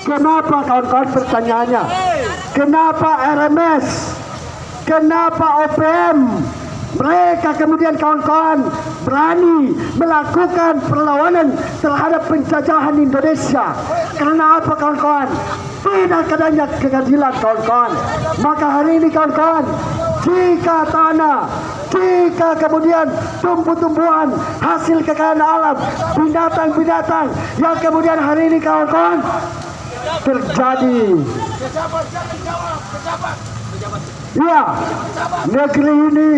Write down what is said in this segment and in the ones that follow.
Kenapa kawan-kawan pertanyaannya? Kenapa RMS? Kenapa OPM? Mereka kemudian kawan-kawan berani melakukan perlawanan terhadap penjajahan Indonesia. Karena apa kawan-kawan? Tidak adanya keadilan kawan-kawan. Maka hari ini kawan-kawan, jika tanah, jika kemudian tumbuh-tumbuhan, hasil kekayaan alam, binatang-binatang yang kemudian hari ini kawan-kawan terjadi. Ya, negeri ini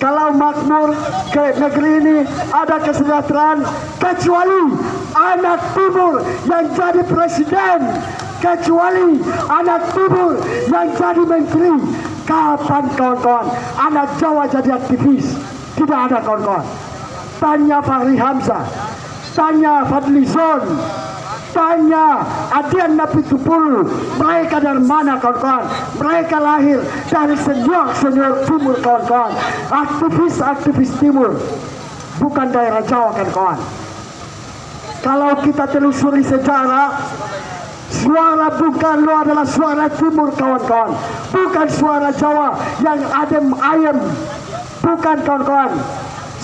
kalau makmur, ke negeri ini ada kesejahteraan, kecuali anak timur yang jadi presiden, kecuali anak timur yang jadi menteri. Kapan kawan-kawan anak Jawa jadi aktivis? Tidak ada kawan-kawan. Tanya Fahri Hamzah, tanya Fadli Zon, tanya Adian Napitupulu, mereka dari mana kawan-kawan? Mereka lahir dari senior-senior timur kawan-kawan, aktivis-aktivis timur, bukan daerah Jawa kawan-kawan. Kalau kita telusuri sejarah, suara Bung Karno adalah suara timur kawan-kawan, bukan suara Jawa yang adem ayem, bukan kawan-kawan.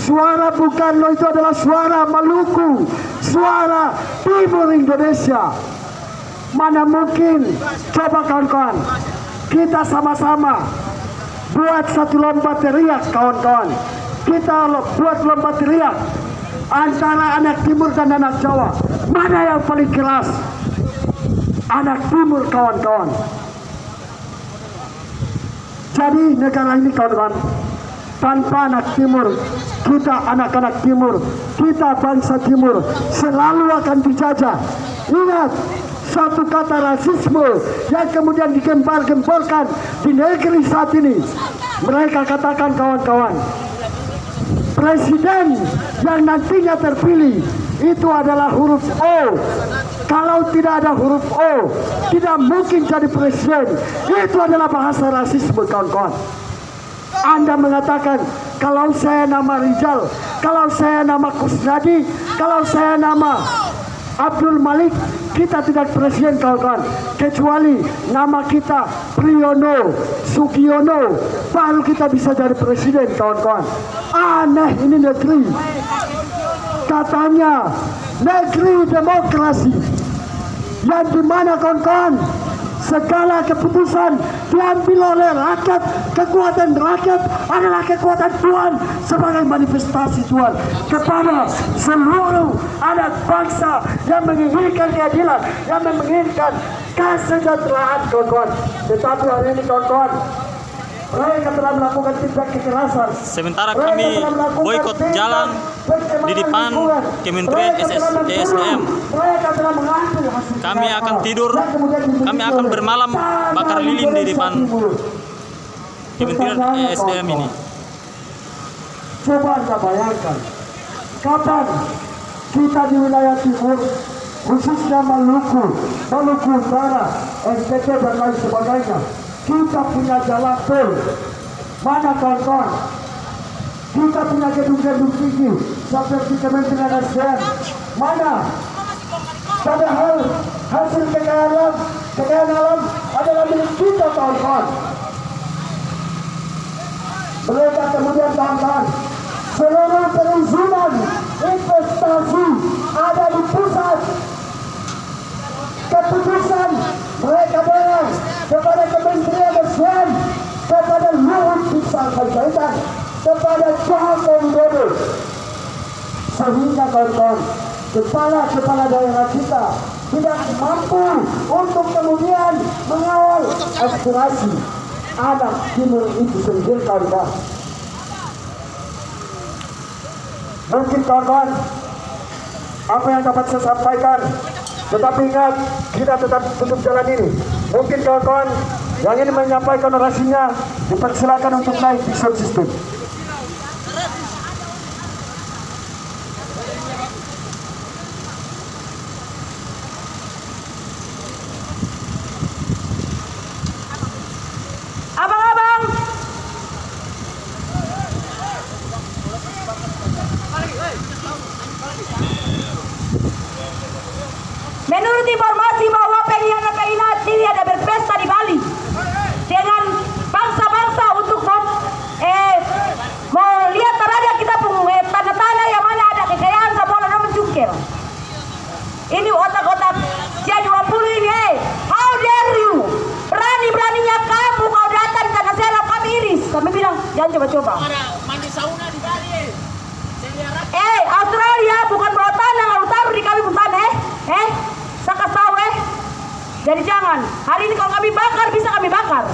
Suara Bung Karno itu adalah suara Maluku, suara timur Indonesia. Mana mungkin, coba kawan-kawan, kita sama-sama buat satu lomba teriak kawan-kawan. Kita buat lomba teriak antara anak timur dan anak Jawa. Mana yang paling keras? Anak timur kawan-kawan. Jadi negara ini kawan-kawan, tanpa anak timur, kita anak-anak timur, kita bangsa timur selalu akan dijajah. Ingat, satu kata rasisme yang kemudian digembar-gemborkan di negeri saat ini. Mereka katakan kawan-kawan, presiden yang nantinya terpilih itu adalah huruf O. Kalau tidak ada huruf O, tidak mungkin jadi presiden. Itu adalah bahasa rasisme kawan-kawan. Anda mengatakan, kalau saya nama Rizal, kalau saya nama Kusnadi, kalau saya nama Abdul Malik, kita tidak presiden kawan-kawan. Kecuali nama kita Priyono, Sugiono, baru kita bisa jadi presiden kawan-kawan. Aneh ini negeri. Katanya negeri demokrasi, yang dimana kawan-kawan segala keputusan diambil oleh rakyat. Kekuatan rakyat adalah kekuatan Tuhan sebagai manifestasi Tuhan kepada seluruh anak bangsa yang menginginkan keadilan, yang menginginkan kesejahteraan kawan-kawan. Tetapi hari ini kawan-kawan, mereka telah melakukan tindak kekerasan. Sementara kami boikot jalan di depan Kementerian ESDM. Kami akan tidur, kami akan bermalam bakar lilin di depan Kementerian ESDM ini. Coba Anda bayangkan, kapan kita di wilayah timur, khususnya Maluku, Maluku Utara, NTT dan lain sebagainya, kita punya jalan tol. Mana kawan-kawan? Kita punya gedung-gedung tinggi seperti Kementerian SDM. Mana? Padahal hasil kekayaan alam adalah milik kita kawan-kawan. Mereka kemudian kawan-kawan, seluruh perizinan investasi ada di pusat. Keputusan mereka dorong kepada Kementerian SDM, kepada Luhut Binsar Panjaitan, kepada Joko Widodo, sehingga kawan-kawan kepala-kepala daerah kita tidak mampu untuk kemudian mengawal aspirasi anak timur itu sendiri kawan-kawan. Mungkin kawan-kawan apa yang dapat saya sampaikan, tetapi ingat, kita tetap tutup jalan ini. Mungkin kawan-kawan yang ini menyampaikan narasinya dipersilakan untuk naik di sound system. Abang-abang, menurut informasi bahwa pengkhianat Jangan coba-coba. Mandi sauna di Bali. Australia bukan bawa tanah lalu taruh di kami pun tanah saka tahu Jadi jangan. Hari ini kalau kami bakar bisa kami bakar.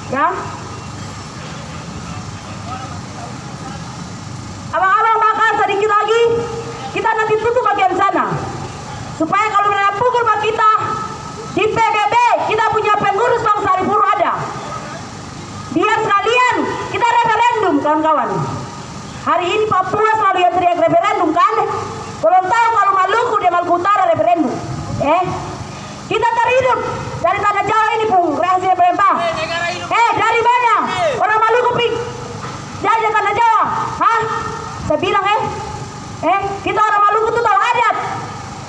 Ya. Abang-abang bakar sedikit lagi. Kita nanti tutup bagian sana. Supaya kalau mereka pukul mak kita di PBB kita punya pengurus bangsa Arifuru ada. Biar sekalian kita referendum kawan-kawan. Hari ini Papua selalu yang teriak referendum kan? Belum tahu kalau Maluku di Maluku Utara referendum. Kita terhidup dari tanah Jawa ini pun rahasia pemerintah. Dari mana? Orang Maluku ping dari tanah Jawa. Hah? Saya bilang kita orang Maluku itu tahu adat.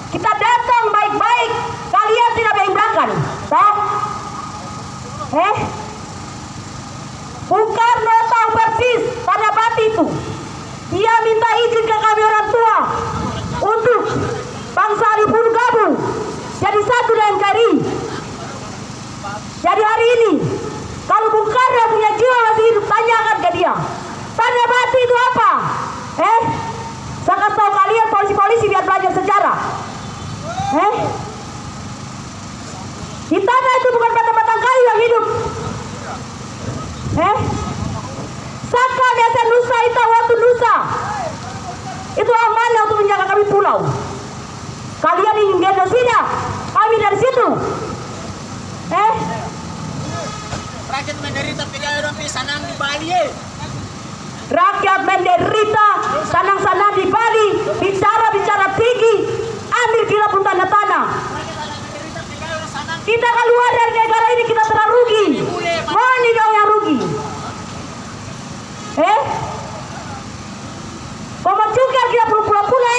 Kita datang baik-baik, kalian tidak berimbakan. Tahu? Bung Karno tahu persis tanda bati itu. Dia minta izin ke kami orang tua untuk bangsa Arifuru gabung jadi satu dengan KRI. Jadi hari ini kalau Bung Karno punya jiwa masih hidup, tanyakan ke dia tanda bati itu apa. Saya kasih tahu kalian polisi-polisi biar belajar sejarah. Di tanah itu bukan batang-batang kayu yang hidup. Saka biasa Nusa itu waktu Nusa itu amanah untuk menjaga kami pulau. Kalian ingin genosida, kami dari situ. Rakyat menderita tidak sanang di Bali. Rakyat menderita sanang-sanang di Bali, bicara tinggi, ambil gila pun tanah-tanah. Kita keluar dari negara ini kita telah rugi. Mana dong yang rugi? Pemacukar kita pula-pula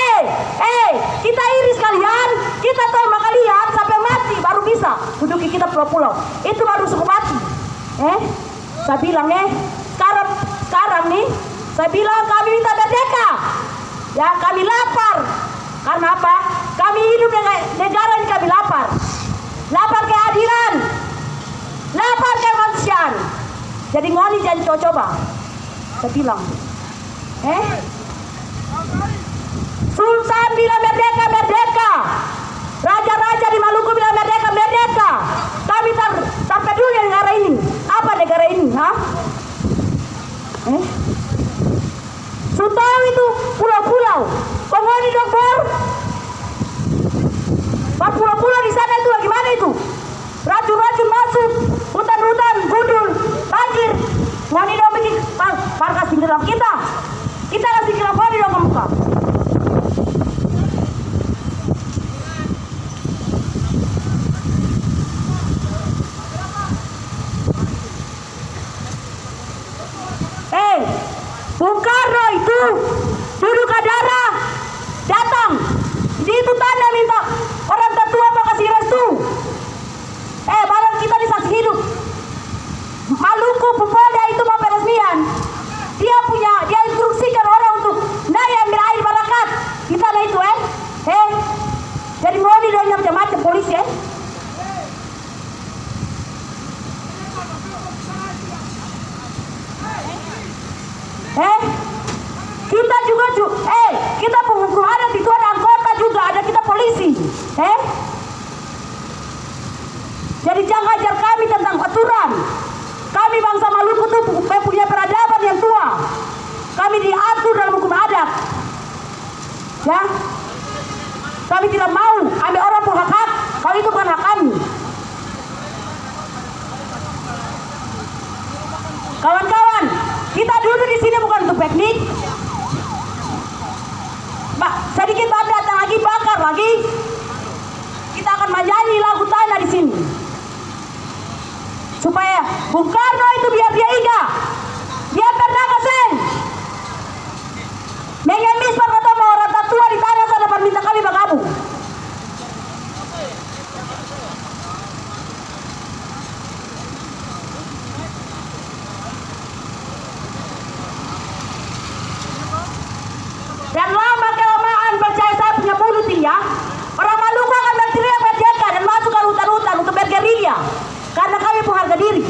kita iris kalian, kita tahu kalian sampai mati baru bisa duduki kita pulau-pulau. Itu baru cukup mati. Saya bilang sekarang nih, saya bilang kami minta merdeka. Ya kami lapar. Karena apa? Kami hidup dengan negara ini kami lapar. Lapar keadilan, lapar kemanusiaan. Jadi ngoni jangan coba-coba. Saya bilang, Sultan bilang merdeka, merdeka. Raja-raja di Maluku bilang merdeka, merdeka. Kami tak peduli negara ini. Apa negara ini, Tahu itu pulau-pulau. Pengoni dong, Bor. Pak pulau-pulau di sana itu gimana itu? Racun-racun masuk, hutan-hutan, gundul, banjir. Ngoni dong bikin parkas di dalam kita. Kita kasih kira ngoni dong ke muka. Bung Karno itu duduk darah datang di itu tanda minta orang tertua mau kasih restu. Barang kita disaksi hidup. Maluku Pupolda itu mau peresmian. Dia instruksikan orang untuk naik ambil air barakat di tanah itu jadi mau di dalam macam-macam polisi kita juga kita penghukum adat itu ada anggota juga, ada kita polisi. Jadi jangan ajar kami tentang aturan. Kami bangsa Maluku itu punya peradaban yang tua. Kami diatur dalam hukum adat. Ya, kami tidak mau ambil orang pun hak. Kalau itu bukan hak kami. Kawan-kawan, kita duduk di sini bukan untuk piknik. Sedikit datang lagi bakar lagi. Kita akan menyanyi lagu tanah di sini. Supaya Bung Karno itu biar dia ingat. Dia pernah kesen. Mengemis perkata orang tua di tanah sana perminta kami bergabung. Dan lama-kelamaan percaya saya punya mulut ini ya. Orang Maluku akan berteriak merdeka dan masuk ke hutan-hutan untuk bergerilya. Karena kami punya harga diri.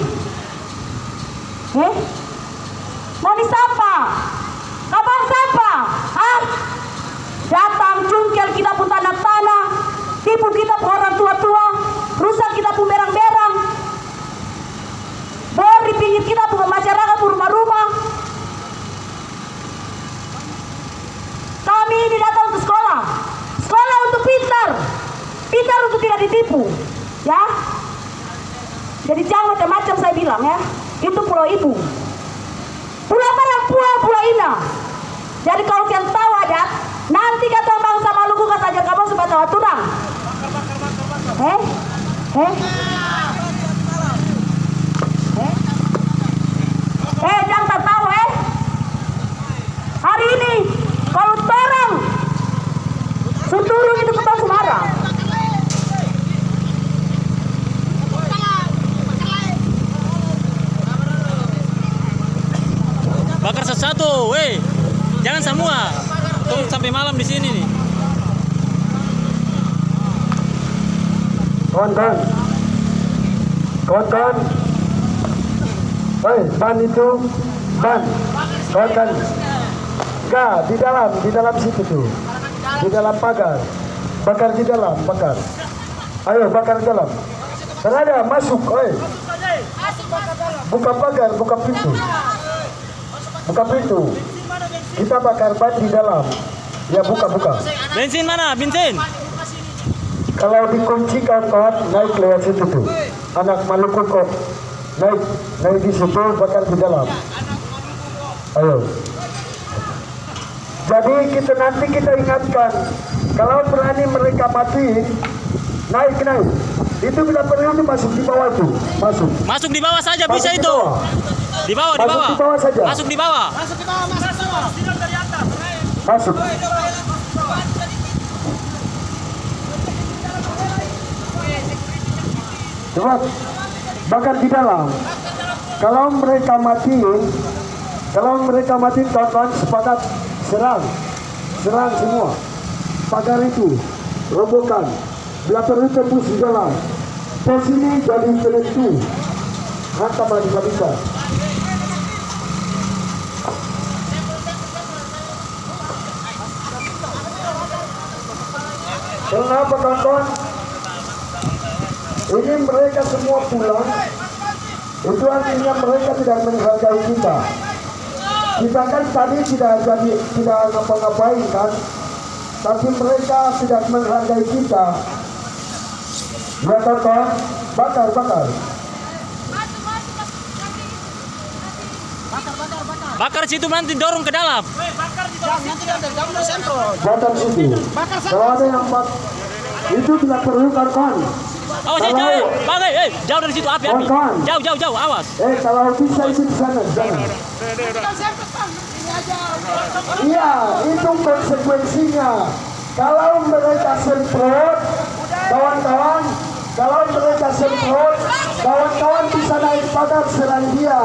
Jadi jangan macam-macam saya bilang ya. Itu Pulau Ibu. Pulau mana? Pulau Ina. Jadi kalau kalian tahu adat, nanti kata bangsa Maluku kata aja kamu supaya tahu aturan. Jangan tak tahu hari ini kalau torang suturung itu ketang Semarang. Bakar satu-satu, weh. Jangan semua. Tunggu sampai malam di sini nih. Kawan-kawan. Woi, ban itu, ban. Kawan-kawan. Enggak, di dalam situ tuh. Di dalam pagar. Bakar di dalam, bakar. Ayo, bakar di dalam. Terada, masuk, oi. Buka pagar, buka pintu. Buka pintu. Kita bakar ban di dalam. Ya, buka. Bensin mana? Bensin. Kalau dikunci kawan-kawan, naik lewat situ tuh. Anak Maluku kok. Naik di situ, bakar di dalam. Ayo. Jadi nanti kita ingatkan, kalau berani mereka mati, naik. Itu bila perlu itu masuk di bawah tuh, masuk. Masuk di bawah saja bisa itu. Di bawah. Masuk di bawah saja. Masuk di bawah. Masuk. Coba bakar di dalam. Kalau mereka mati, kawan-kawan sepakat serang semua. Pagar itu robohkan. Bila perlu tembus di dalam. Pos ini jadi penentu. Hantam habis-habisan. Kenapa kawan-kawan? Ini mereka semua pulang. Itu artinya mereka tidak menghargai kita. Kita kan tadi tidak ngapa-ngapain kan, tapi mereka tidak menghargai kita. Ya kawan, bakar. Bakar situ nanti dorong ke dalam. Bakar situ. Kalau ada yang itu tidak perlu kawan. Awas jauh dari situ api. Jauh, awas. Kalau bisa itu di sana, jangan. Iya, itu konsekuensinya. Kalau mereka semprot, kawan-kawan, kawan-kawan bisa naik pagar serang dia.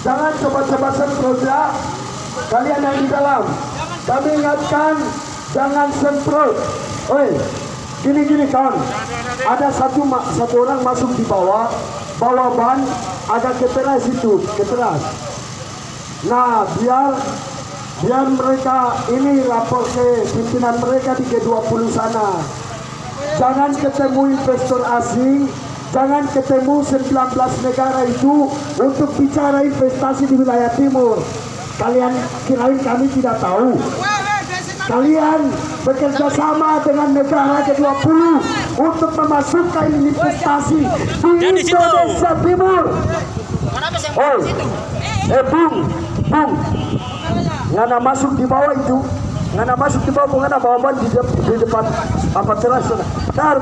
Jangan coba-coba semprot ya. Kalian yang di dalam, kami ingatkan, jangan semprot. Oi. Gini kawan, ada satu orang masuk di bawah ban agak keteras itu, keteras. Nah, biar mereka ini lapor ke pimpinan mereka di G20 sana. Jangan ketemu investor asing, jangan ketemu 19 negara itu untuk bicara investasi di wilayah timur. Kalian kirain kami tidak tahu? Kalian bekerja sama dengan negara G20 untuk memasukkan investasi di Indonesia Timur. Bung, ngana masuk di bawah itu, ngana bawa di depan apa teras sana.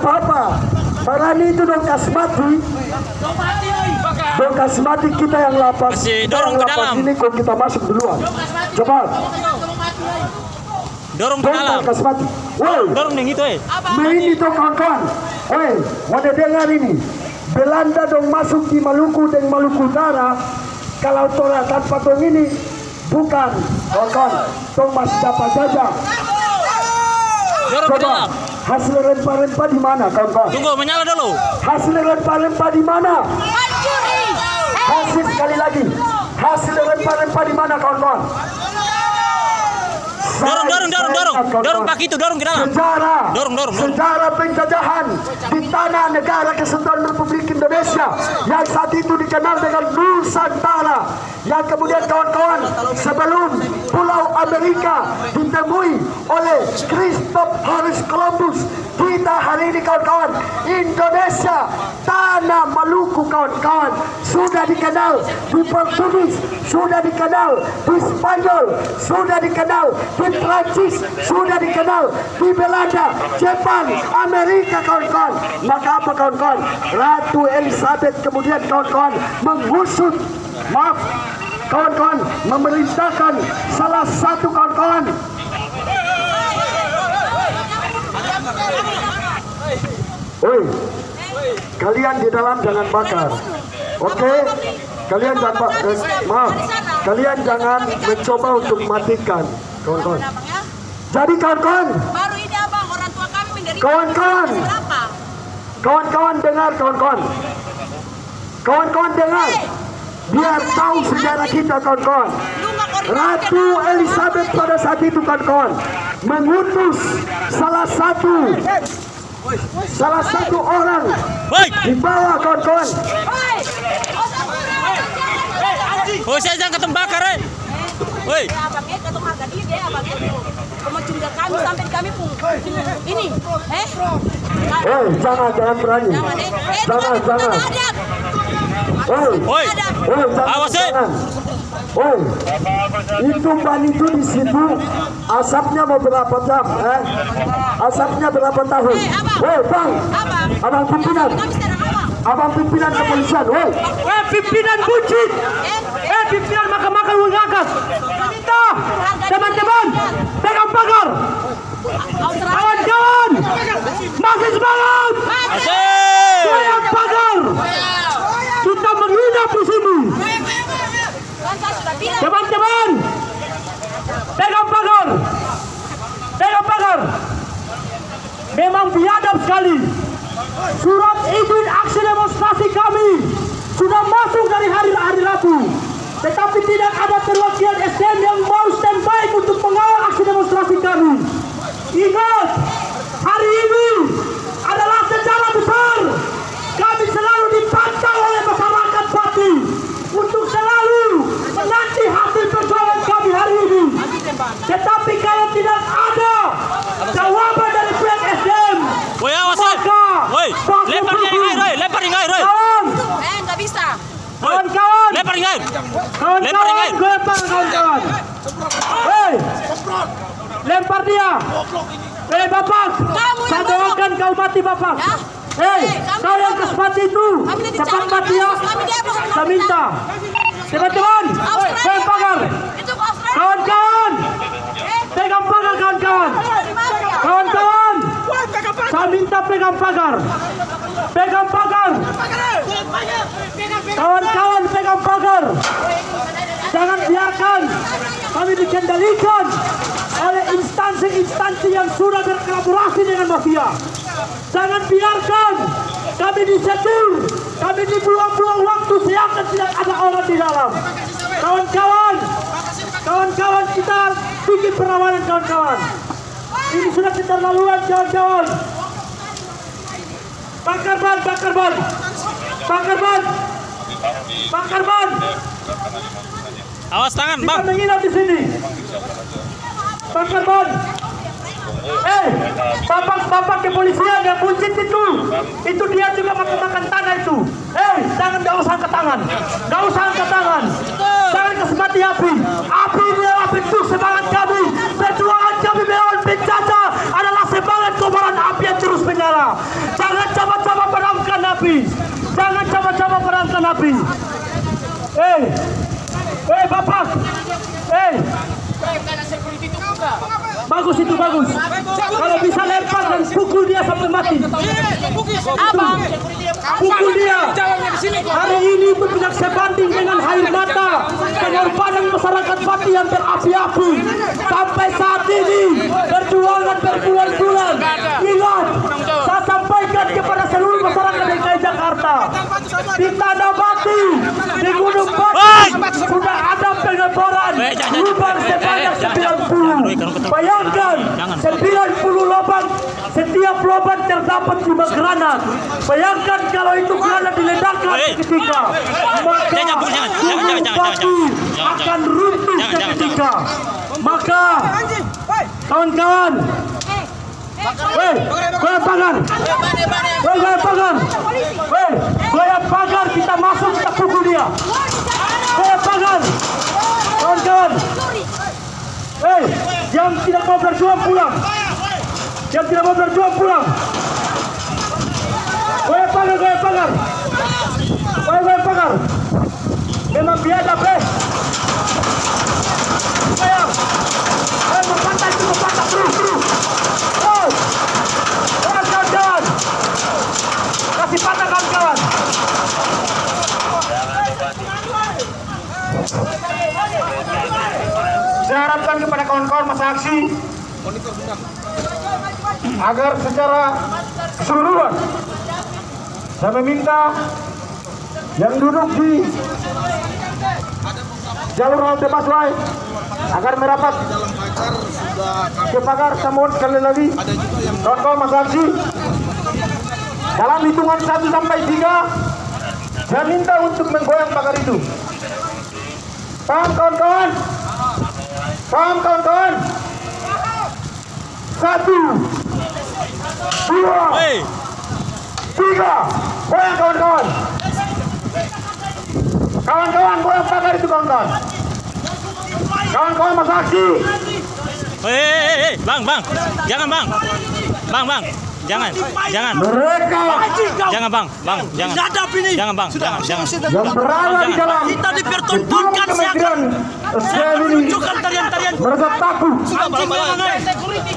Apa? Parani itu dong kasmati kita yang lapas. Dorong ke dalam. Ini kok kita masuk duluan. Coba. Dorong ke dalam. Dorong yang itu Ini tuh kawan-kawan. Wadah dengar ini. Belanda dong masuk di Maluku dan Maluku Utara. Kalau tola tanpa tong ini bukan kawan-kawan. Tong masih dapat jajah. Dorong ke dalam. Hasil rempah-rempah di mana kawan-kawan? Tunggu, menyala dulu. Hasil rempah-rempah di mana? Hasil sekali lagi. Hasil rempah-rempah di mana kawan-kawan? Dorong kaki itu, dorong ke dalam. Sejarah penjajahan di tanah negara Kesatuan Republik Indonesia yang saat itu dikenal dengan Nusantara, yang kemudian kawan-kawan sebelum Pulau Amerika ditemui oleh Christopher Columbus, kita hari ini kawan-kawan Indonesia suku kawan-kawan, sudah dikenal di Portugis, sudah dikenal di Spanyol, sudah dikenal di Prancis, sudah dikenal di Belanda, Jepang, Amerika kawan-kawan. Maka apa kawan-kawan? Ratu Elizabeth kemudian kawan-kawan mengusut, maaf kawan-kawan, memerintahkan salah satu kawan-kawan Oi, kalian di dalam jangan bakar. Oke? Kalian jangan maaf. Kalian jangan mencoba untuk matikan, kawan-kawan. Jadi kawan-kawan, Baru ini abang, orang tua kami menderita. kawan-kawan, Berapa? kawan-kawan dengar kawan-kawan. Kawan-kawan dengar. Biar tahu sejarah kita kawan-kawan. Ratu Elizabeth pada saat itu kawan-kawan mengutus salah satu orang Woi, di bawah kawan-kawan. oh saya jangan ketembakar, Woi, Abangnya ketemu harga diri ya abangnya. Kamu curiga kami sampai kami pun ini, Jangan berani. Jangan. woi, awas, Jangan. Itu ban itu di situ asapnya mau berapa jam? Asapnya berapa tahun? Bang, abang pimpinan, abang pimpinan kepolisian, pimpinan buncit, pimpinan makan-makan mengagas. Kita, teman-teman, pegang pagar, kawan-kawan, masih semangat, asik. pegang pagar. Kita menginap di sini. Teman-teman, pegang pagar. Memang biadab sekali. Surat izin aksi demonstrasi kami sudah masuk dari hari Rabu, tetapi tidak ada perwakilan SDM yang mau standby untuk mengawal aksi demonstrasi kami. Ingat, hari ini adalah sejarah besar. Kami selalu dipantau oleh masyarakat Pati untuk selalu menanti hasil perjuangan kami hari ini. Tetapi kalau tidak ada jawaban dari pihak SDM, Woi, awas, woi, lempar di air, lempar di air, nggak bisa. kawan-kawan, lempar di air. kawan-kawan, kawan-kawan. Hei, lempar dia. Hei Bapak, saya doakan kau mati Bapak. Hei, kau yang kesempatan itu, cepat mati ya. Saya minta. Teman-teman, pegang pagar. Kawan-kawan, pegang pagar kawan-kawan. Kawan-kawan, saya minta pegang pagar. Pegang pagar. Kawan-kawan, pegang pagar. Jangan biarkan kami dikendalikan oleh instansi-instansi yang sudah berkolaborasi dengan mafia. Jangan biarkan kami disetir, kami dibuang-buang waktu seakan tidak ada orang di dalam. Kawan-kawan kita bikin perlawanan kawan-kawan. Ini sudah keterlaluan kawan-kawan. Bakar ban. Awas tangan, Kita Bang. menginap di sini. Bakar ban. Bapak kepolisian yang buncit itu dia juga makan tanah itu. Jangan nggak usah angkat tangan. Jangan kesemati api. Api ini adalah bentuk semangat kami. Perjuangan kami melawan penjajah adalah semangat kobaran api yang terus menyala. Jangan coba-coba padamkan api. Bapak. Bagus. Kalau bisa lempar dan pukul dia sampai mati. Abang, Pukul dia. Hari ini itu tidak sebanding dengan air mata pengorbanan masyarakat Pati yang berapi-api. Sampai saat ini perjuangan berbulan-bulan. Ingat, saya sampaikan kepada seluruh masyarakat DKI Jakarta, di Tanah Pati, di Gunung Pati sudah ada pengeboran lubang sebanyak 90. Bayangkan 90 lubang, setiap lubang terdapat 5 granat. Bayangkan kalau itu granat diledakkan seketika, maka Gunung Pati akan runtuh seketika. Maka kawan-kawan, goyang pagar yang tidak mau berjuang pulang. Yang tidak mau berjuang pulang. Goyang pagar, goyang pagar. Goyang pagar. Memang biadab, goyang. Mempantai itu, mempantai terus. Oh, kawan-kawan. Kasih patah kawan-kawan. Saya harapkan kepada kawan-kawan masa aksi agar secara keseluruhan saya meminta yang duduk di jalur halte busway agar merapat ke pagar. Namun sekali lagi kawan-kawan masa aksi, dalam hitungan 1 sampai 3 saya minta untuk menggoyang pagar itu. Paham kawan-kawan? Paham kawan-kawan? 1, 2, 3, goyang kawan-kawan. Kawan-kawan goyang pagar itu kawan-kawan. Kawan-kawan masa aksi. Bang, jangan bang, jangan. Mereka Jangan bang, jangan. Jangan bang, jangan. yang berada di dalam Kita dipertontonkan Kementerian SDM ini tarian-tarian. merasa takut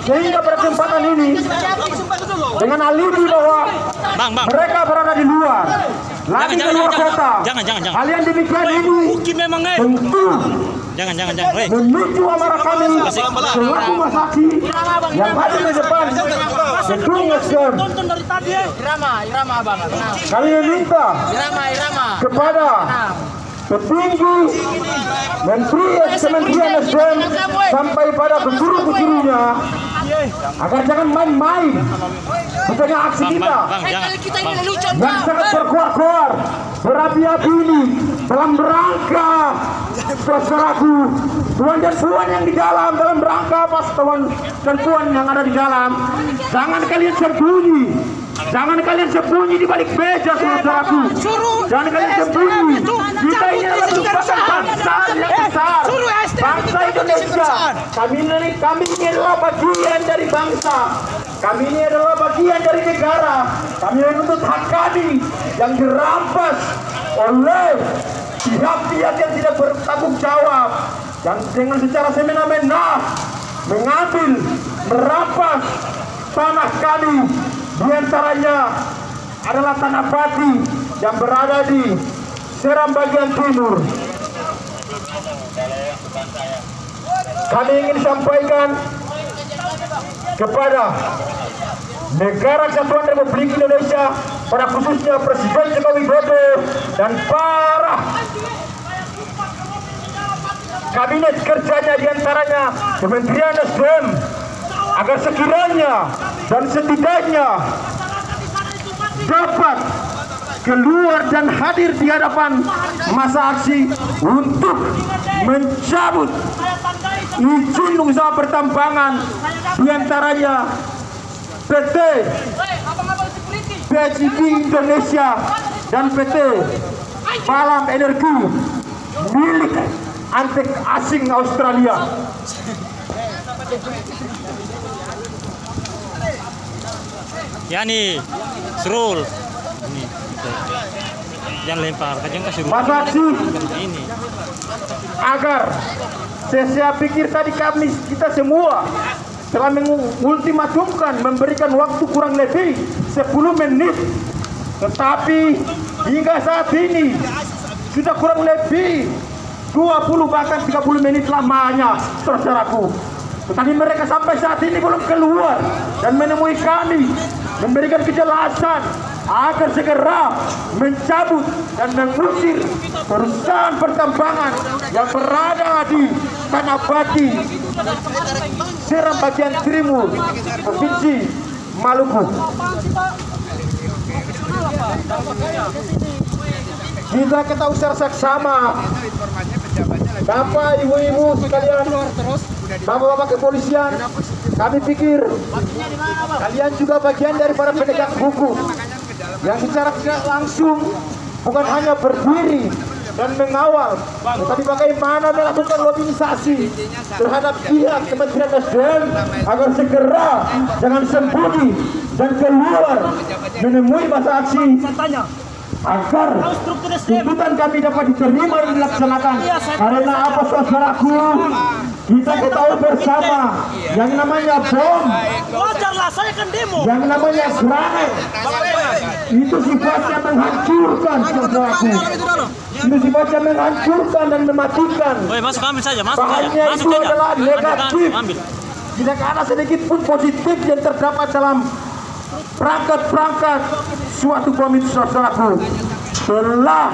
sehingga pada kesempatan ini dengan alibi bahwa Bang. mereka berada di luar, lagi di luar kota. Jangan. Kalian demikian ini Memang tentu Jangan. Weh. memicu amarah kami selaku masa aksi yang hadir di depan gedung SDM. Tonton dari tadi. Irama bang. Kami meminta Irama. kepada petinggi Menteri Kementerian SDM sampai pada guru-gurunya agar jangan main-main dengan aksi kita yang sangat berkuar-kuar, berapi-api ini dalam rangka saudaraku, tuan dan puan yang di dalam rangka pas tuan dan puan yang ada di dalam. Jangan kalian sembunyi di balik meja, saudaraku. Jangan kalian sembunyi. Kita ini adalah merupakan bangsa yang besar, bangsa Indonesia. Kami ini adalah bagian dari bangsa. Kami ini adalah bagian dari negara. Kami menuntut hak kami yang dirampas oleh pihak-pihak yang tidak bertanggung jawab, yang dengan secara semena-mena mengambil, merampas tanah kami. Di antaranya adalah tanah Pati yang berada di Seram bagian timur. Kami ingin sampaikan kepada Negara Kesatuan Republik Indonesia, pada khususnya Presiden Joko Widodo dan para kabinet kerjanya, diantaranya Kementerian SDM, agar sekiranya dan setidaknya dapat keluar dan hadir di hadapan masa aksi untuk mencabut izin usaha pertambangan, diantaranya PT PHID Indonesia dan PT Palam Energi milik antek asing Australia. Ya nih, serul. Ini. Jangan lempar, kajang kasih rumah. Masa aksi Ini. agar saya pikir tadi kita semua telah mengultimatumkan, memberikan waktu kurang lebih 10 menit, tetapi hingga saat ini sudah kurang lebih 20 bahkan 30 menit lamanya, saudaraku. Tetapi mereka sampai saat ini belum keluar dan menemui kami, memberikan kejelasan agar segera mencabut dan mengusir perusahaan pertambangan yang berada di Tanah Pati, Seram bagian timur, Provinsi Maluku. Kita usah seksama, Bapak, Ibu-ibu sekalian, Bapak-bapak kepolisian, kami pikir kalian juga bagian daripada penegak hukum yang secara tidak langsung bukan hanya berdiri, dan mengawal. Tetapi bagaimana melakukan mobilisasi terhadap pihak Kementerian SDM agar segera jangan sembunyi dan keluar menemui masa aksi agar tuntutan kami dapat diterima dan dilaksanakan. Karena apa, saudaraku, kita ketahui bersama yang namanya bom, yang namanya granat itu sifatnya menghancurkan, saudaraku. Itu sifatnya menghancurkan dan mematikan. Woi, masuk ambil saja, masuk saja. Bahannya Masuk itu saja. adalah negatif. Ambil. Tidak ada sedikit pun positif yang terdapat dalam perangkat-perangkat suatu bom itu, saudaraku. Setelah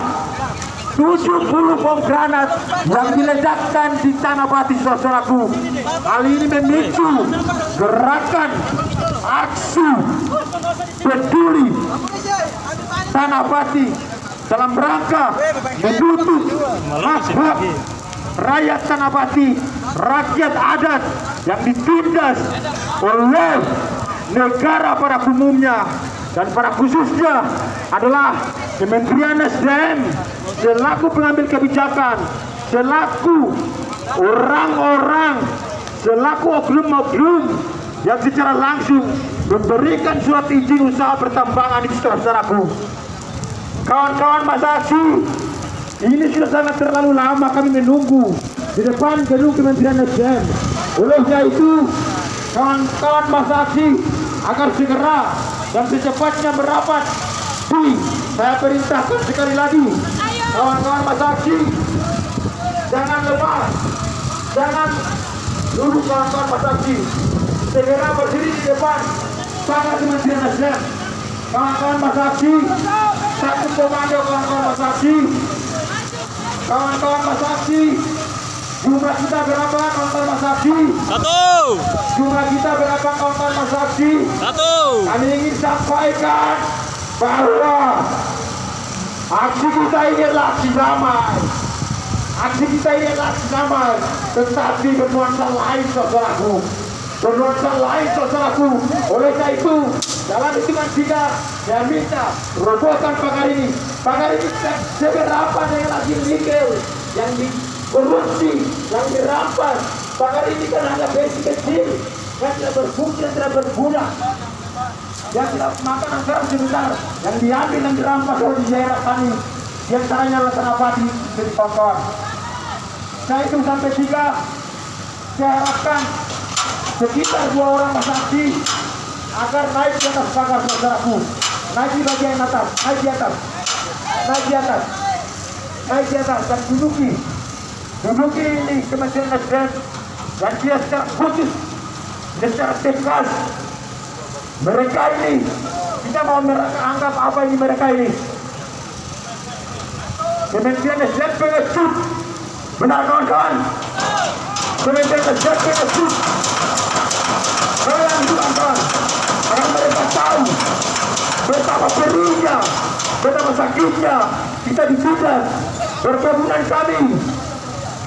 70 bom granat yang diledakkan di Tanah Bati, saudaraku, hal ini memicu gerakan aksi peduli Tanah Bati dalam rangka menuntut hak rakyat Tanah Bati, rakyat adat yang ditindas oleh negara pada umumnya dan pada khususnya adalah Kementerian SDM selaku pengambil kebijakan, selaku orang-orang, selaku oknum-oknum yang secara langsung memberikan surat izin usaha pertambangan itu, saudaraku. Kawan-kawan masa aksi, ini sudah sangat terlalu lama kami menunggu di depan gedung Kementerian SDM. Olehnya itu, kawan-kawan masa aksi agar segera dan secepatnya merapat. Saya perintahkan sekali lagi, kawan-kawan masa aksi, jangan lemah, jangan dulu, kawan-kawan masa aksi, segera berdiri di depan pagar Kementerian SDM. Kawan-kawan masa aksi, satu komando, kawan-kawan masa aksi, kawan-kawan masa aksi. Jumlah kita berapa, kawan-kawan masa aksi? 1. Jumlah kita berapa, kawan-kawan masa aksi? 1. Kami ingin sampaikan bahwa aksi kita ini adalah aksi damai. Aksi kita ini adalah aksi damai, tetapi bernuansa lain, saudaraku. Bernuansa lain, saudaraku. Oleh karena itu, dalam hitungan 3, saya minta robohkan pagar ini. Pagar ini seberapa dengan lagi nikel yang korupsi, yang dirampas. Pagar ini kan hanya besi kecil yang tidak berfungsi dan tidak berguna, yang tidak makan anggaran sebentar, yang diambil dan dirampas oleh daerah kami, yang caranya adalah Tanah Bati dari kawan-kawan. Saya hitung sampai 3, saya harapkan sekitar 2 orang masa aksi agar naik di atas pagar, saudaraku. Naik di bagian atas, naik di atas, naik di atas, naik di atas, dan duduki ini Kementerian SDM, dan dia secara khusus, secara tegas. Mereka ini, kita mau anggap apa ini mereka ini? Kementerian SDM pengecut. Benar, kawan-kawan? Kementerian SDM pengecut. Kalian itu, kawan-kawan, agar mereka tahu betapa perihnya, betapa sakitnya kita ditindas, perkebunan kami,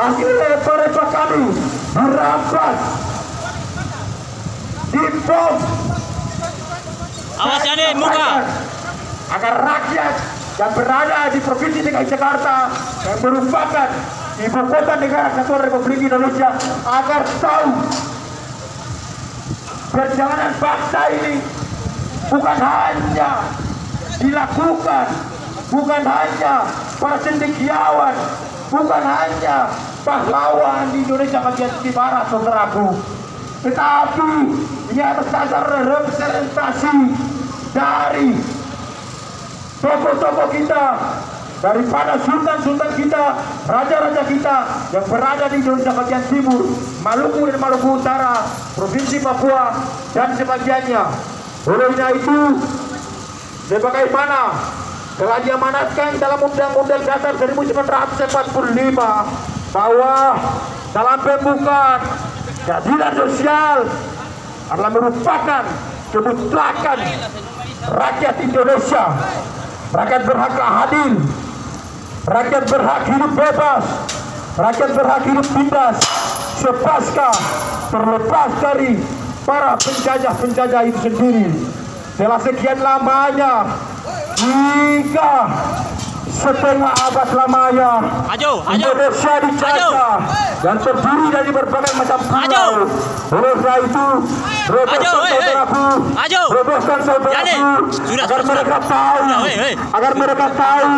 hasil repa-repa kami dirampas, dibom. Awas Janin, muka. Agar rakyat yang berada di Provinsi DKI Jakarta yang merupakan ibu kota negara Kesatuan Republik Indonesia agar tahu perjalanan bangsa ini bukan hanya dilakukan, bukan hanya para cendekiawan, bukan hanya pahlawan di Indonesia bagian barat, saudaraku, tetapi ini atas dasar representasi dari tokoh-tokoh kita, daripada sultan-sultan kita, raja-raja kita yang berada di Indonesia bagian timur, Maluku dan Maluku Utara, Provinsi Papua dan sebagiannya. Olehnya itu, sebagaimana telah diamanatkan dalam Undang-Undang Dasar 1945 bahwa dalam pembukaan keadilan sosial adalah merupakan kemutlakan rakyat Indonesia. Rakyat berhak adil, rakyat berhak hidup bebas, rakyat berhak hidup bebas, terlepas dari para penjajah-penjajah itu sendiri. Setelah sekian lamanya, jika setengah abad lamanya Maju, maju. Indonesia dijajah dan terdiri dari berbagai macam pulau. Oleh karena itu, robohkan saudaraku, Maju. robohkan Yani, saudaraku, sudah, agar sudah. mereka tahu, Sudah, agar mereka tahu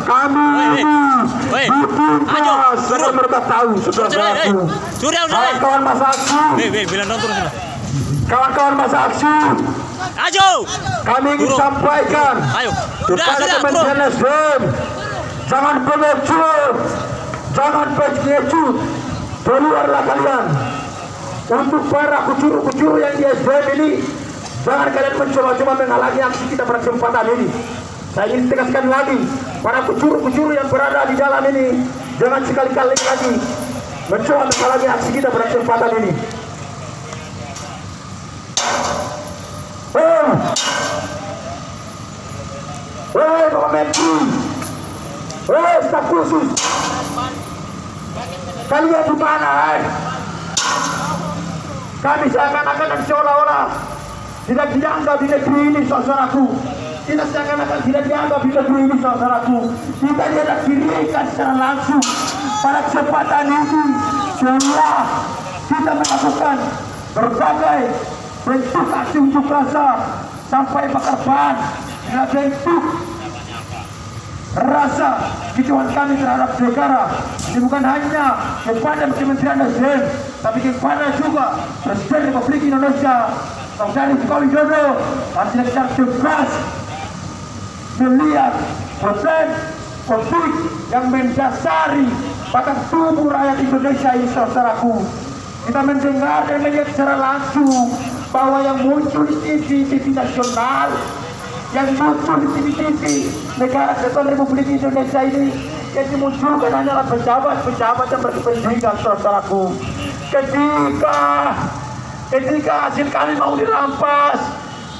kami ini Maju. ditindas, agar mereka tahu, saudaraku. Sudah, Kawan-kawan masa aksi, bilang nonton sudah. kawan-kawan masa aksi, Maju. kami ingin Turun. sampaikan Ayo. Sudah, kepada sudah, Kementerian turun. SDM, jangan pengecut, jangan pengecut, keluarlah kalian. Untuk para kucuru-kucuru yang di SDM ini, jangan kalian mencoba-coba menghalangi aksi kita pada kesempatan ini. Saya ingin tegaskan lagi, para kucuru-kucuru yang berada di dalam ini, jangan sekali-kali lagi mencoba menghalangi aksi kita pada kesempatan ini. Bapak Menteri, staf khusus, kalian di mana? Kami seakan-akan dan seolah-olah tidak dianggap di negeri ini, saudaraku. Kita seakan-akan tidak dianggap di negeri ini, saudaraku. Kita tidak dirikan secara langsung pada kesempatan ini. Seolah kita melakukan berbagai bentuk aksi unjuk rasa sampai bakar ban dengan bentuk rasa kicauan kami terhadap negara. Ini bukan hanya kepada Kementerian SDM, tapi kepada juga Presiden Republik Indonesia Saudara Joko Widodo harus secara tegas melihat proses konflik yang mendasari batang tubuh rakyat Indonesia ini, saudaraku. Kita mendengar dan melihat secara langsung bahwa yang muncul di TV nasional, yang muncul di TV negara kesatuan Republik Indonesia ini, yang dimunculkan hanyalah pejabat-pejabat yang berkepentingan, saudaraku. Ketika hasil kami mau dirampas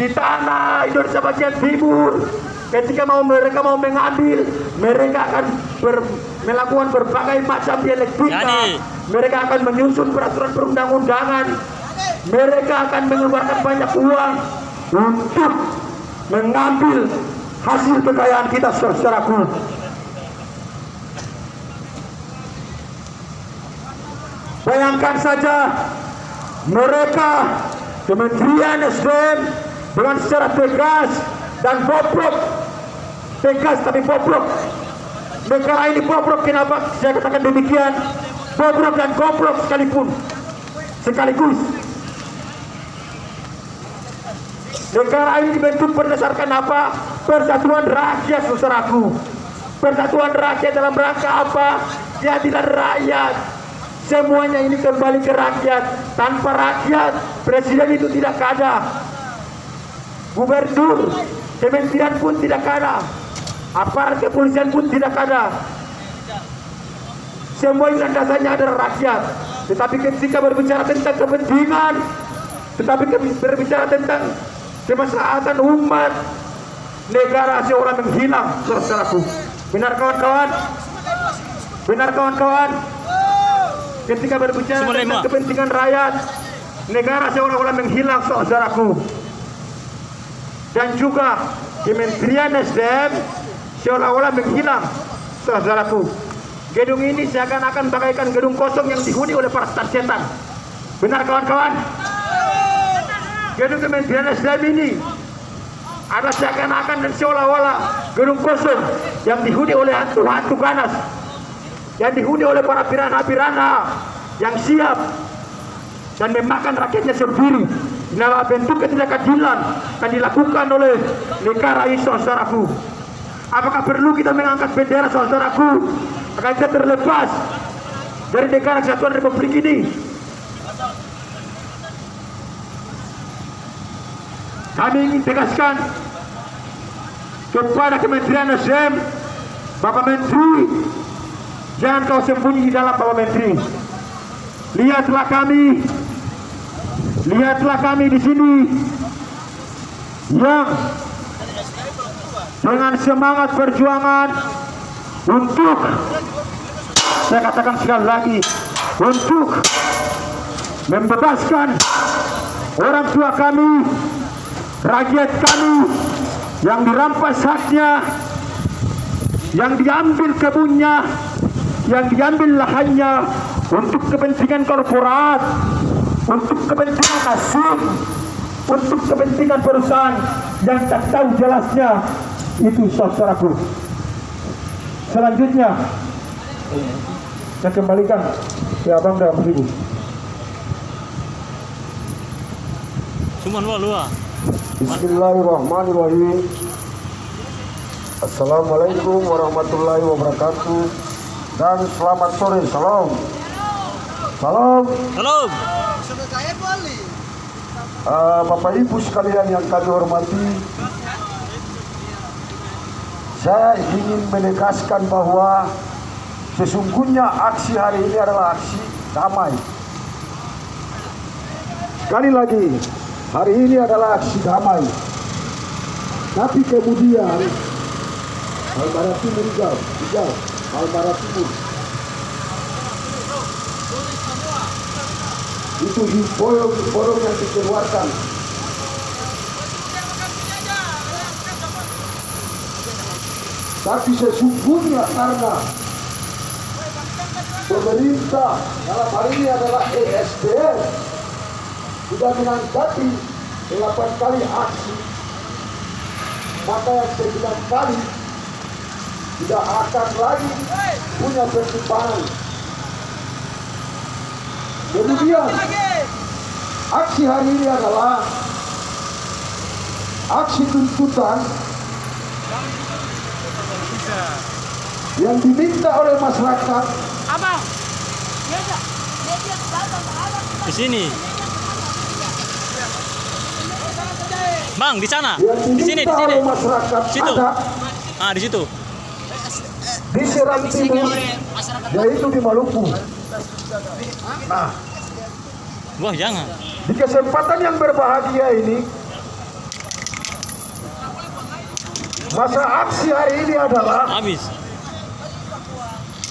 di tanah Indonesia bagian timur, ketika mereka mau mengambil, mereka akan melakukan berbagai macam dialektika. Mereka akan menyusun peraturan perundang-undangan. Mereka akan mengeluarkan banyak uang untuk mengambil hasil kekayaan kita, saudaraku. Bayangkan saja mereka, Kementerian SDM, dengan secara tegas dan bobrok, tegas tapi bobrok. Negara ini bobrok, kenapa saya katakan demikian? Bobrok dan goblok sekaligus. Negara ini dibentuk berdasarkan apa? Persatuan rakyat, saudaraku. Persatuan rakyat dalam rangka apa? Keadilan rakyat. Semuanya ini kembali ke rakyat. Tanpa rakyat, presiden itu tidak ada. Gubernur, kementerian pun tidak ada. Aparat kepolisian pun tidak ada. Semua ini landasannya adalah rakyat. Tetapi ketika berbicara tentang kepentingan, tetapi berbicara tentang kemaslahatan umat, negara seolah menghilang, saudaraku. Benar kawan-kawan? Benar kawan-kawan? Ketika berbicara tentang kepentingan rakyat, negara seolah-olah menghilang, saudaraku. Dan juga Kementerian SDM seolah-olah menghilang, saudaraku. Gedung ini seakan-akan bagaikan gedung kosong yang dihuni oleh para setan. Benar kawan-kawan? Gedung Kementerian SDM ini ada seakan-akan dan seolah-olah gedung kosong yang dihuni oleh hantu-hantu ganas, yang dihuni oleh para pirana-pirana yang siap dan memakan rakyatnya sendiri. Dalam bentuk ketidakadilan yang dilakukan oleh negara ini, saudaraku. Apakah perlu kita mengangkat bendera, saudaraku, agar kita terlepas dari negara kesatuan Republik ini? Kami ingin tegaskan kepada Kementerian SDM, Bapak Menteri, jangan kau sembunyi di dalam, Bapak Menteri. Lihatlah kami di sini yang dengan semangat perjuangan untuk, saya katakan sekali lagi, untuk membebaskan orang tua kami, rakyat kami yang dirampas haknya, yang diambil kebunnya, yang diambil lahannya untuk kepentingan korporat, untuk kepentingan asing, untuk kepentingan perusahaan yang tak tahu jelasnya, itu saudaraku. Selanjutnya saya kembalikan ke abang dalam ribu. Cuma luar. Bismillahirrahmanirrahim. Assalamualaikum warahmatullahi wabarakatuh. Dan selamat sore. Salam. Salam. Salam. Bapak Ibu sekalian yang kami hormati, saya ingin menegaskan bahwa sesungguhnya aksi hari ini adalah aksi damai. Sekali lagi, hari ini adalah aksi damai. Tapi kemudian Halmara Timur hijau, Halmara Timur itu borong yang dikeluarkan. Tapi sesungguhnya karena pemerintah dalam hal ini adalah ESDM sudah mengangkati 8 kali aksi, maka yang 9 kali tidak akan lagi punya pertimbangan. Kemudian aksi hari ini adalah aksi tuntutan yang diminta oleh masyarakat. Di sini. Bang, di sana. Di sini, di sini. Masyarakat Situ. adat Di situ. di Seram Timur, yaitu di Maluku. Nah, Wah, jangan. di kesempatan yang berbahagia ini, masa aksi hari ini adalah Habis.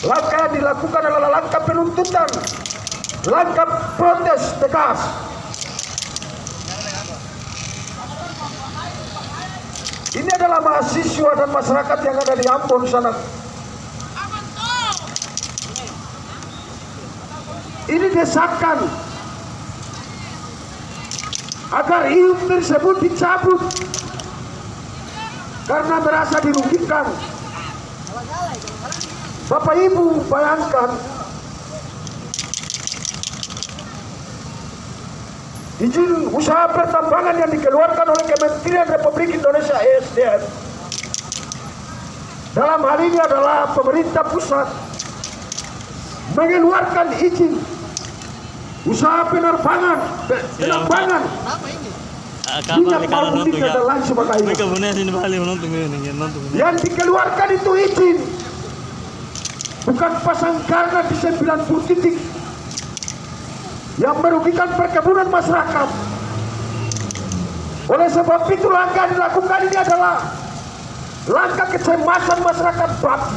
langkah yang dilakukan adalah langkah penuntutan, langkah protes tegas. Ini adalah mahasiswa dan masyarakat yang ada di Ambon sana. Ini desakan agar IUP tersebut dicabut karena merasa dirugikan. Bapak Ibu bayangkan, izin usaha pertambangan yang dikeluarkan oleh Kementerian Republik Indonesia ESDM, dalam hal ini adalah pemerintah pusat, mengeluarkan izin usaha penerbangan minyak maupun nikel dan lain sebagainya. Yang dikeluarkan itu izin bukan pasang garda di 90 titik yang merugikan perkebunan masyarakat. Oleh sebab itu langkah dilakukan ini adalah langkah kecemasan masyarakat Baki.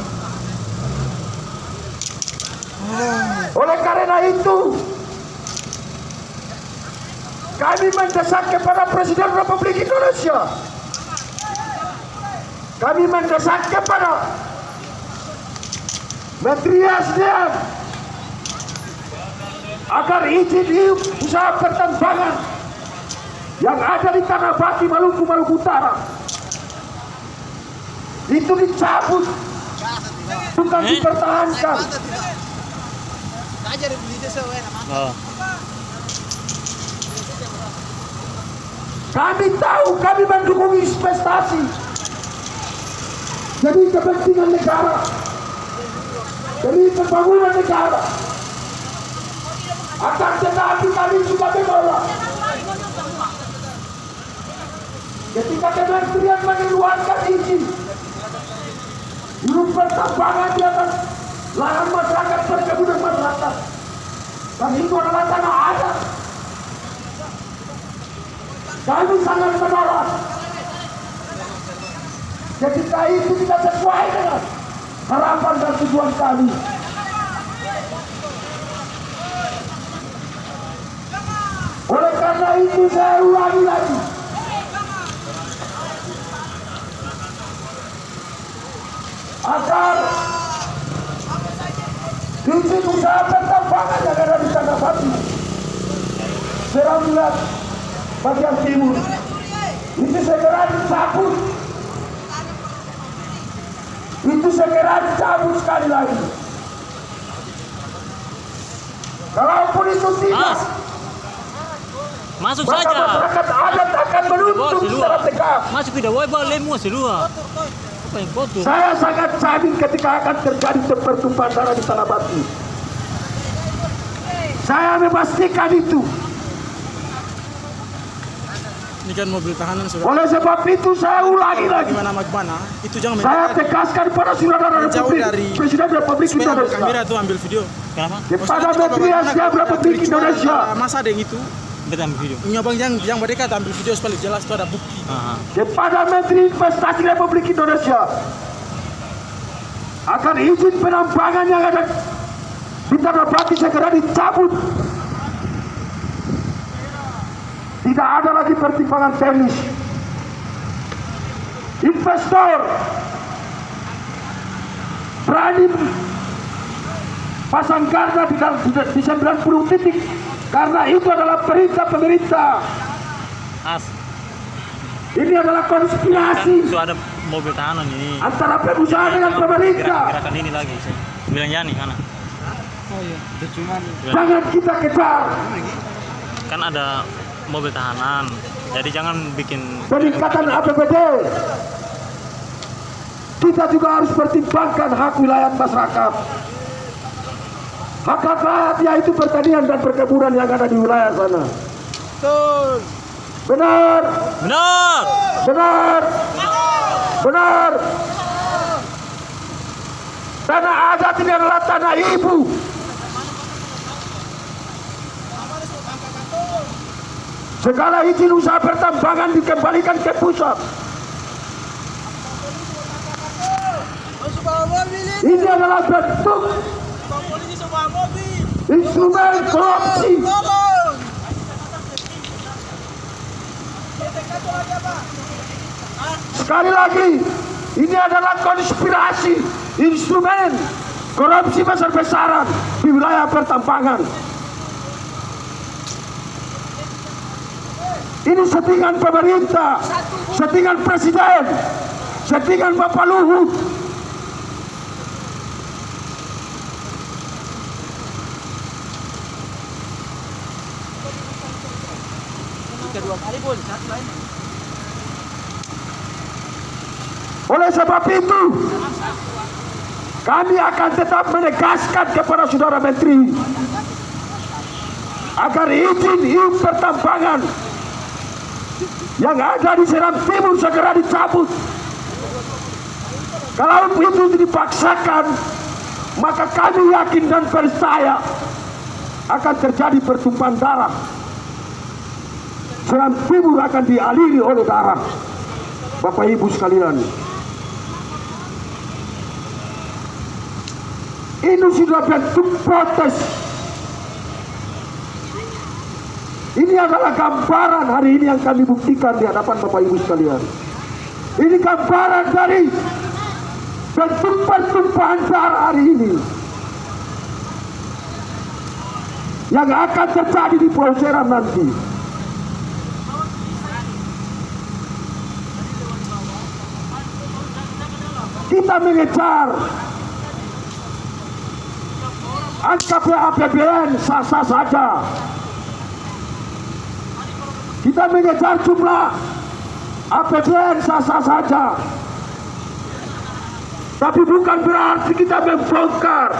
Oleh karena itu kami mendesak kepada Presiden Republik Indonesia, kami mendesak kepada Menteri SDM agar izin usaha pertambangan yang ada di Tanah Baki, Maluku Utara itu dicabut, bukan dipertahankan. Oh. Kami tahu kami mendukung investasi demi kepentingan negara, demi pembangunan negara. Akan tetapi kami juga menolak ketika kementerian mengeluarkan izin untuk pertambangan di atas lahan masyarakat, perkebunan masyarakat, dan itu adalah tanah adat. Kami sangat menolak ketika itu tidak sesuai dengan harapan dan tujuan kami. Oleh karena itu saya ulangi lagi, agar izin usaha pertambangan yang ada di Tanah Batu Serambilan bagian timur itu segera dicabut. Itu segera dicabut sekali lagi. Kalaupun itu tidak, Masuk maka saja. masyarakat adat akan menuntut secara tegas. Masuk tidak boleh bawa lemu semua. Apa yang kotor? Saya sangat yakin ketika akan terjadi pertumpahan darah di Tanah Batu. Saya memastikan itu. Ini kan mobil tahanan sudah. Oleh sebab itu saya ulangi lagi. Gimana itu jangan Saya tegaskan pada saudara Republik Presiden Republik kamera Indonesia, tuh ambil video. Kenapa? kepada Menteri Asia Republik Indonesia, Masa ada yang itu? Kita ambil video. Nyabang yang mereka ambil video supaya jelas itu ada bukti. kepada Menteri Investasi Republik Indonesia, akan izin penambangan yang ada di Tanah Batu segera dicabut. Tidak ada lagi pertimbangan teknis. Investor berani pasang garda di 90 titik karena itu adalah perintah pemerintah. As. Ini adalah Kan konspirasi itu ada mobil tahanan ini. antara pengusaha dengan pemerintah. Gerakan ini lagi. Saya bilang Yani mana? Jangan kita kejar. Kan ada mobil tahanan. Jadi jangan bikin Peningkatan APBD. Kita juga harus pertimbangkan hak wilayah masyarakat. Hak rakyat yaitu pertanian dan perkebunan yang ada di wilayah sana. Betul. Benar, benar. benar, benar. Tanah adat ini adalah tanah ibu. Segala izin usaha pertambangan dikembalikan ke pusat. Ini adalah bentuk instrumen korupsi. Sekali lagi, ini adalah konspirasi instrumen korupsi besar-besaran di wilayah pertambangan. Ini settingan pemerintah, settingan presiden, settingan Bapak Luhut. Oleh sebab itu, kami akan tetap menegaskan kepada saudara menteri agar izin pertambangan yang ada di Seram Timur segera dicabut. Kalau itu dipaksakan, maka kami yakin dan percaya akan terjadi pertumpahan darah. Seram Timur akan dialiri oleh darah. Bapak Ibu sekalian, ini sudah bentuk protes. Ini adalah gambaran hari ini yang kami buktikan di hadapan Bapak Ibu sekalian. Ini gambaran dari bentuk pertumpahan darah hari ini yang akan terjadi di Pulau Seram nanti. Kita mengejar angka APBN sah-sah saja. Kita mengejar jumlah APBN sah-sah saja. Tapi bukan berarti kita membongkar